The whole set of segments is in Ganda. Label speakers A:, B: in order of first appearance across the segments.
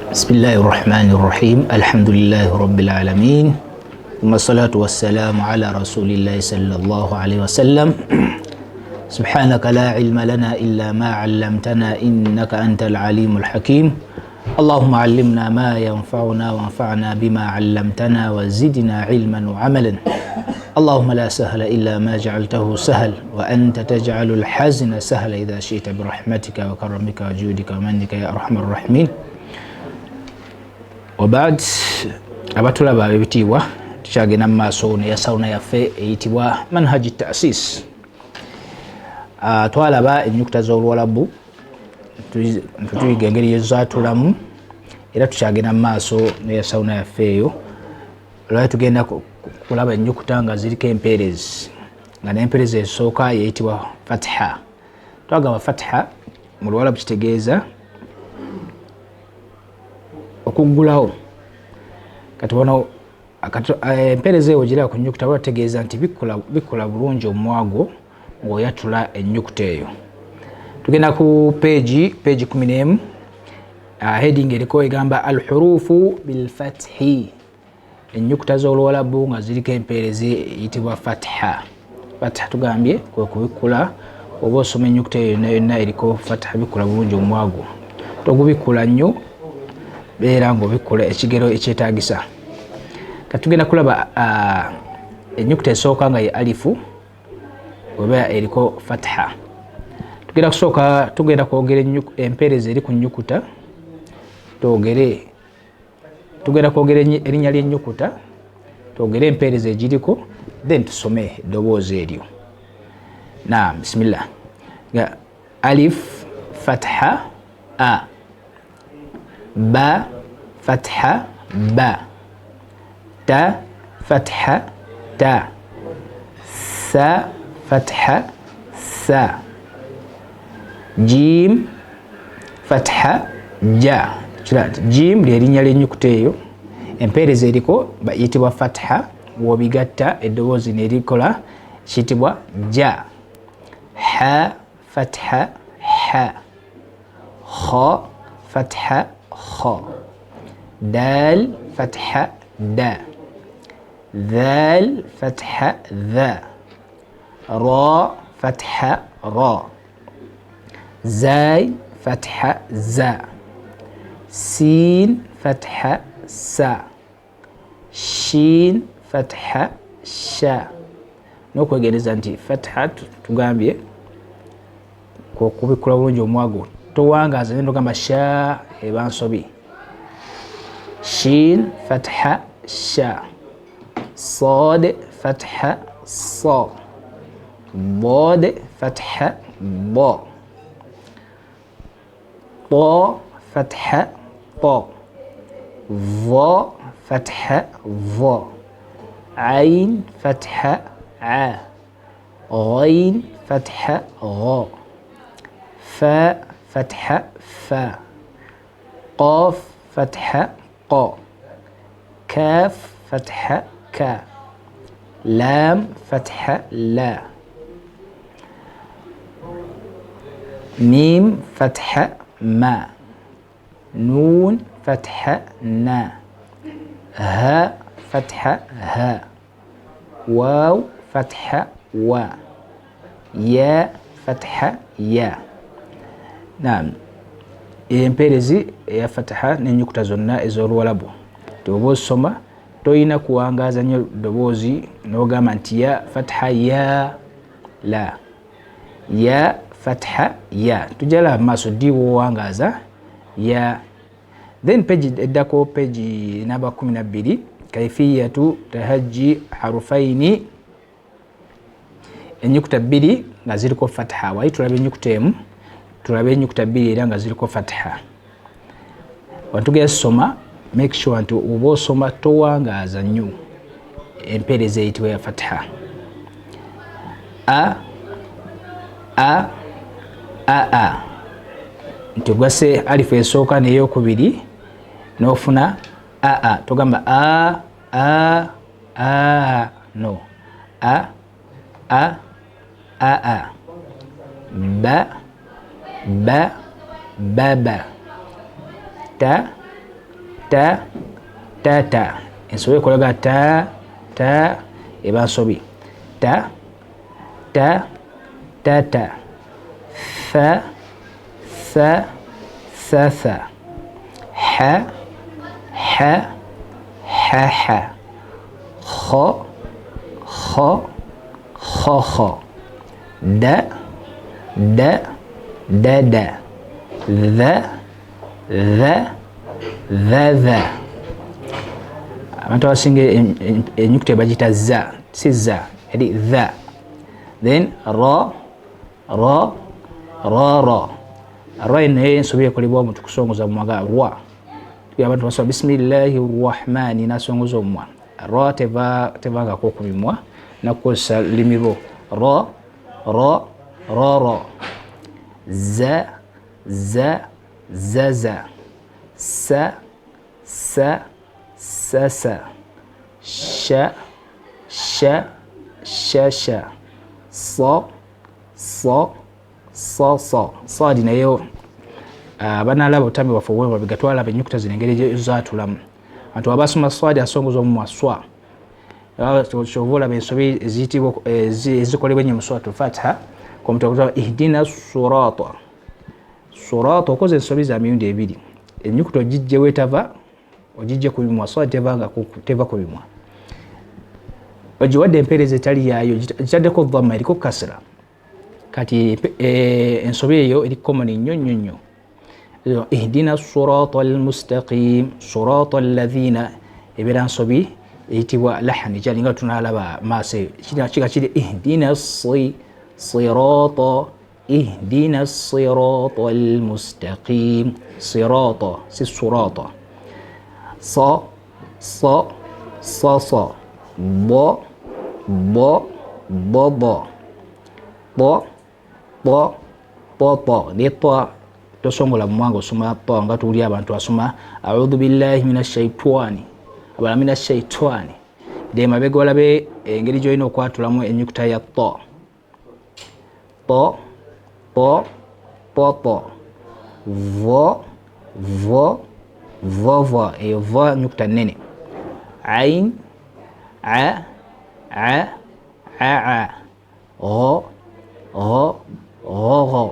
A: بسم الله الرحمن الرحيم الحمد لله رب العالمين ثم الصلاة والسلام على رسول الله صلى الله عليه وسلم سبحانك لا علم لنا إلا ما علمتنا إنك أنت العليم الحكيم اللهم علمنا ما ينفعنا وانفعنا بما علمتنا وزدنا علما وعملا اللهم لا سهل إلا ما جعلته سهل وأنت تجعل الحزن سهل إذا شئت برحمتك وكرمك وجودك ومنك يا أرحم الراحمين. وبعد abatulaba ebitiibwa tukyagenda mu maaso ne sawuna yaffe eyitibwa manhaji ta'sis. Twalaba ennyukuta z'Oluwalabu tuyiga engeri yezaatulamu era tukyagenda mu maaso ne sawuna yaffe eyo. Olwali tugenda kulaba ennyukuta nga ziriko empeerezi nga n'empeerezi esooka yeyitibwa fatha. Twagamba fatha mu Luwalabu kitegeeza okuggulawo. Kati wano empeerezi eyo giraba ku nnyukuta bategeeza nti bikola bulungi omwago ng'oyatula ennyukuta eyo. Tugenda ku peegi 11 heading eriko egamba alhurufu bilfathi, ennyukuta z'Oluwalabu nga ziriko empeerezi eyitibwa fatha. Fatha tugambye kwe kubikula, oba osoma ennyukuta eyo yonna eriko fatha bikola bulungi omwago, togubikula nnyo beera ng'obikula ekigero ekyetaagisa. Kati tugenda kulaba ennyukuta esooka nga ye alifu oba eriko fatha. Tugenda kwogera empeerezi eri ku nnyukuta, tugenda kwogera erinnya ly'ennyukuta, twogere empeerezi egiriko, then tusome eddoboozi eryo. Naam, bismillah. Alif fatha a, ba fatha ba, ta fatha ta, sa fatha sa, jim fatha ja. Jim ly'erinnya ly'ennyukuta eyo, empeerezi eriko bayitibwa fatha, w'obigatta eddoboozi ne likola kiyitibwa ja. Ha fatha ha, kha fatha kha, dal fatha da, dhal fatha dha, ra fatha ra, zay fatha za, sin fatha sa, shin fatha sha. N'okwegereza nti fatha tugambye kubikula bulungi omwago, towangaaza ne tugamba sha eba nsobi. Shin fatha sha, sad fatha sa, dad fatha ba, ta fatha ta, va fatha va, ain fatha a, ghain fatha gha, fa fatha fa, qaf fatha qa, kaf fatha ka, lam fatha la, mim fatha ma, nun fatha na, ha fatha ha, waw fatha wa, ya fatha ya. Naam, empeerezi eya fatha n'ennyukuta zonna ez'Oluwalabu oba osoma toyina kuwangaaza nnyo ddoboozi n'ogamba nti ya fatha ya, la, ya fatha ya. Tujalaba maaso ddi wowangaaza ya. Then page eddako page namba 12 kaifiyatu tahajji harufaini, ennyukuta bbiri nga ziriko fatha. Wali tulaba ennyukuta emu, tulaba ennyukuta bbiri era nga ziriko fatha. Wantugenda soma, make sure nti oba osoma towangaaza nnyo empeerezi eyitibwa ya fatha. A a a, nti ogase alifu esooka n'eyokubiri n'ofuna a, togamba a no, a ba baba, ta ta ta ta ensobi ekolaga ta ta eba nsobi ta ta ta ta fa fa fa fa ha ha ha ha kha kha kha kha da da da da dha dha dha dha abantu abasinga enyukuta bagita za si za eri dha then ra ra ra ra ra naye ensobi ekolebwa omuntu kusongoza mumwaga rwa abantu basoma bisimillahi rrahmani nasongoza omumwa ra tevangako okubimwa nakukozesa limiro ra ra ra ra za za za za sa sa sa sa sha sha sha sha sa sa sa sa saadi nayo banalaba obutambi bwaffe obwemba bigatwalaba ennyukuta zino engeri zatulamu abantu abasoma saadi asongoza omumwa swa kyova olaba ensobi ezikolebwa ennyo mu suratu Fatiha komutoa ihdina surata surata okoze ensobi za mirundi ebiri ennyukuta ogijje wetava ogijje ku bimwa saadi teva ku bimwa ogiwadde empeereza etali yaayo gitaddeko dhamma eriko kasra kati ensobi eyo eri common nnyo nnyo nnyo ihdina surata almustaqim surata alladhina ebeera nsobi eyitibwa lahani kyalinga tunalaba maaso kiga kiri ihdina sirata ihdina sirata almustaqim sirata si surata sa sa sa sa ba ba ba ba ba ba ba ba ne pa tosongola mwango soma pa nga tuli abantu asoma a'udhu billahi minash shaitani abala minash shaitani de mabego labe engeri joino okwatulamu ennyukuta ya ta ta ta ta ta va va va va e va nyukuta nene ain a a a gha gha gha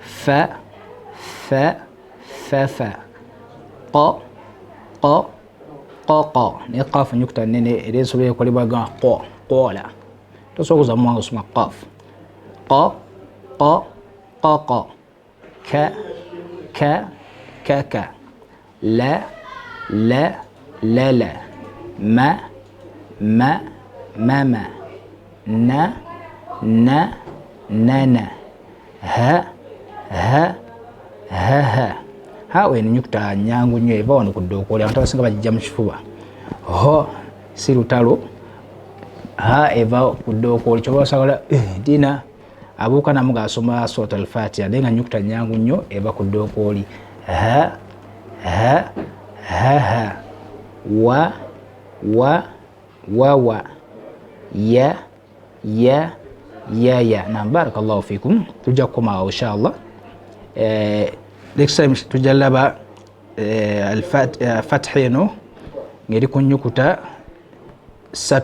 A: fa fa fa fa qa qa qa qa ne qaf nyukuta nene eri ensobi ekolebwa ga qa qala tosobola mwango soma qaf qa qa qa qa ka ka ka ka la la la la ma ma ma ma na na na na ha ha ha ha hawe ni nyukuta nyangu nnyo eva wano ku ddookooli abantu abasinga bagijja mu kifuba ho si lutalo ha eva ku ddookooli kyoba osagala dina abuuka namu gaasoma surata al-Fatiha naye nga nyukuta nyangu nnyo eva ku ddookooli ha ha ha ha wa wa wa wa ya ya ya ya na barakallahu fikum tujja kukoma awo inshallah next time tujja laba al-Fatiha eno ngeri ku nnyukuta 3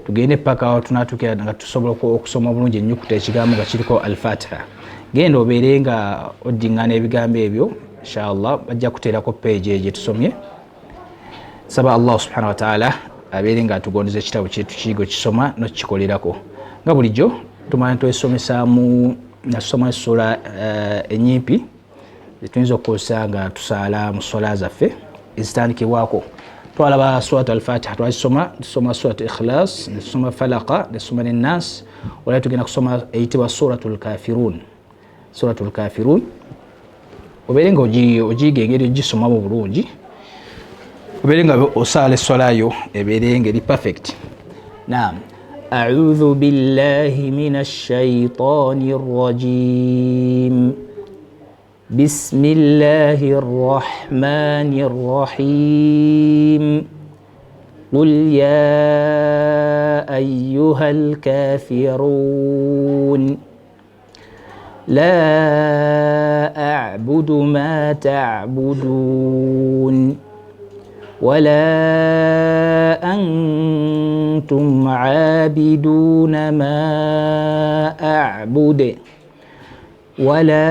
A: tugende paka awo tunatukira nga tusobola okusoma bulungi ennyukuta ekigambo nga kiriko al-Fatiha genda obeere nga oddiŋŋana ebigambo ebyo inshallah bajja kuteerako page eyo gye tusomye saba Allah subhanahu wa ta'ala abeere nga atugondeza ekitabo kyetu kiyigo kisoma n'okukikolerako nga bulijjo tumanya twesomesaamu nasoma essula enyimpi zetuyinza okukozesa nga tusaala mu sola zaffe ezitandikibwako twalaba suratu al-Fatiha twazisoma tusoma suratu ikhlas nesoma falaqa nesoma nennas wala tugenda kusoma eyitibwa suratul kafirun obeere nga ogiyiga engeri ogisomamu bulungi obeere nga osaala essola yo ebeere nga eri perfect naam أعوذ بالله من الشيطان الرجيم بسم الله الرحمن الرحيم قل يا أيها الكافرون لا أعبد ما تعبدون ولا أنتم عابدون ما أعبد ولا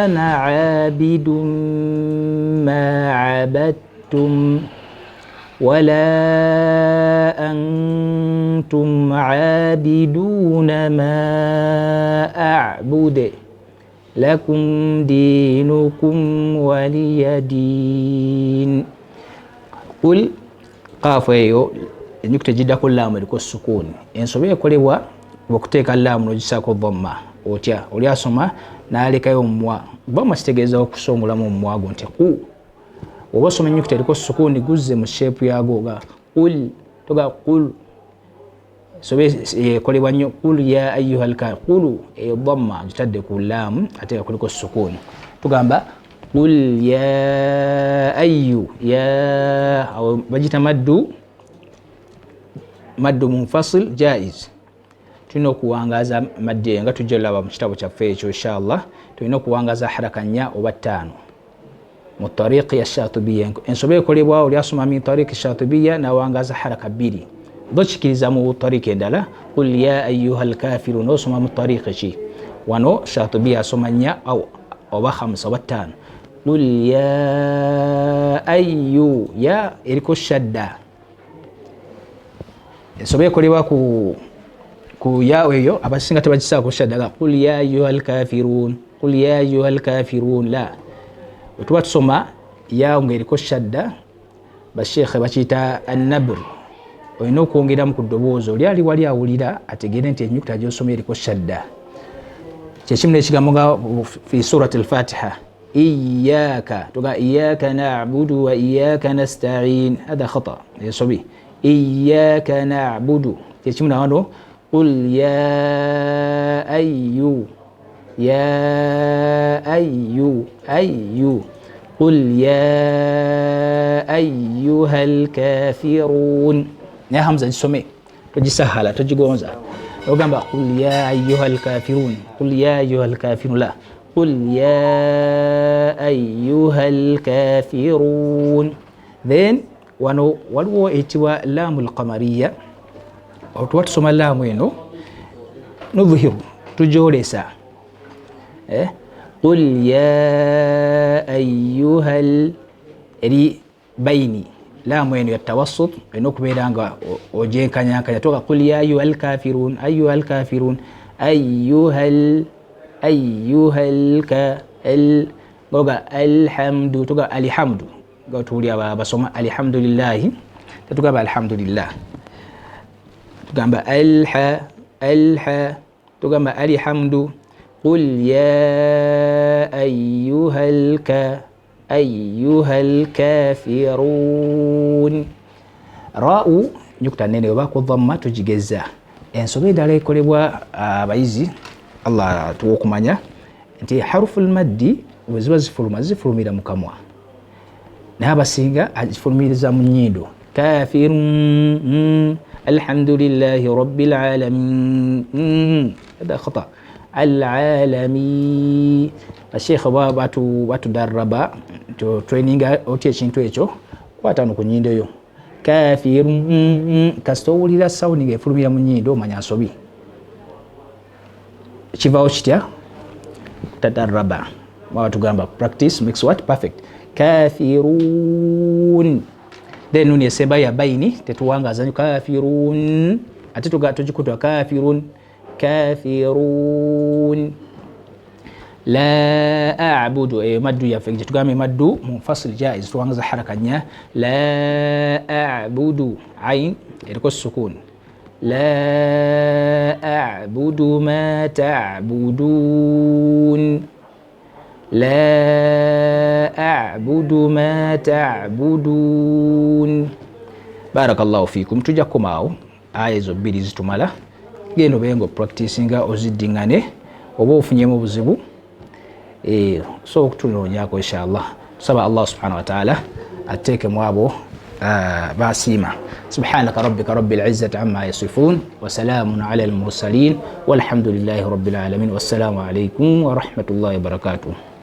A: أنا عابد ما عبدتم ولا أنتم عابدون ما أعبد لكم دينكم ولي دين. قل قاف eyo enyukuta ejiddako laamu eriko sukuuni ensobe ekolebwa okuteeka laamu n'ogisaako dhamma otya oli asoma n'alekayo omumwa dhamma kitegeeza okusongolamu omumwa gwo nti ku oba osoma ennyukuta eriko sukuuni guzze mu sheepu yaago ga qul toga qul sobe ekolebwa nnyo qul ya ayyuhal kafirun eyo dhamma gitadde ku laamu ate kuliko sukuuni tugamba qul ya ayyu ya awo bagita maddu munfasil jaiz. tulina okuwangaza madde nga tujja olaba mu kitabo kyaffe ekyo inshallah tulina okuwangaza haraka 4 oba 5 mu tariqi ya Shatibiya ensobe ekolebwa oli asoma min tariqi Shatibiya nawangaza haraka 2 dokikiriza mu tariqi endala qul ya ayyuhal kafirun osoma mu tariqi ki wano Shatibiya asoma 4 oba 5 oba 5 qul ya ayyu ya eriko shadda ensobe ekolebwa ku ya eyo abasinga tebagisaako shadda qul ya ayyuhal kafirun la otuba tusoma ya ng'eriko shadda bashekhe bakiyita an-nabr olina okwongeramu ku ddoboozi oli ali wali awulira ategeere nti ennyukuta gy'osoma eriko shadda kyekimu n'ekigambo nga fi surati al-fatiha iyyaka toga iyyaka na'budu wa iyyaka nasta'in hada khata ensobi iyyaka na'budu kyekimu nawano qul ya ayyu قل يا أيها الكافرون يا همزة جسمي تجي سهلة تجي قونزة وقام قل يا أيها الكافرون قل يا أيها الكافرون لا قل يا أيها الكافرون then waliwo etibwa laamu alqamariya otuba tusoma laamu eno nudhihiru tujolesa قل يا أيها eri baini laamu eno ya tawassut eno kubeeranga ojenkanyakanya toka qul ya ayyuhal kafirun ayyuhal goga alhamdu toka alhamdu gotuli abasoma alhamdulillah tugamba alhamdulillah tugamba alha tugamba alhamdu قل يا أيها الكافرون راء nyukuta nene oba ku dhamma tujigeza ensobe endala ekolebwa abayizi Allah tuwokumanya nti haruful maddi weziba zifulumira mu kamwa naye abasinga azifulumiriza mu nnyindo kafirun alhamdulillahi rabbil alamin hada khata العالمي الشيخ batu daraba to training oti ekintu ekyo kwatano ku nnyindo yo kafirun kasitowulira sound efulumira mu nnyindo omanya nsobi kivaawo kitya tadaraba tugamba practice makes what perfect kafirun then nuni esemba ya baini tetuwangaza nyo kafirun ate tugikutwa kafirun كافرون لا أعبد مد يفك تقامي مد منفصل جائز توانغز حركة لا أعبد عين يركو السكون لا أعبد ما تعبدون لا أعبد ما تعبدون بارك الله فيكم تجاكم أو آيز وبيريز تمالا gendo bengo practicing oziddingane oba ofunyemu buzibu so okutunonyako inshallah saba Allah subhanahu wa ta'ala ateke mwabo basiima. Subhanaka rabbika rabbil izzati amma yasifun wa salamun ala al mursalin walhamdulillahi rabbil alamin. Wassalamu alaykum wa rahmatullahi wa barakatuh.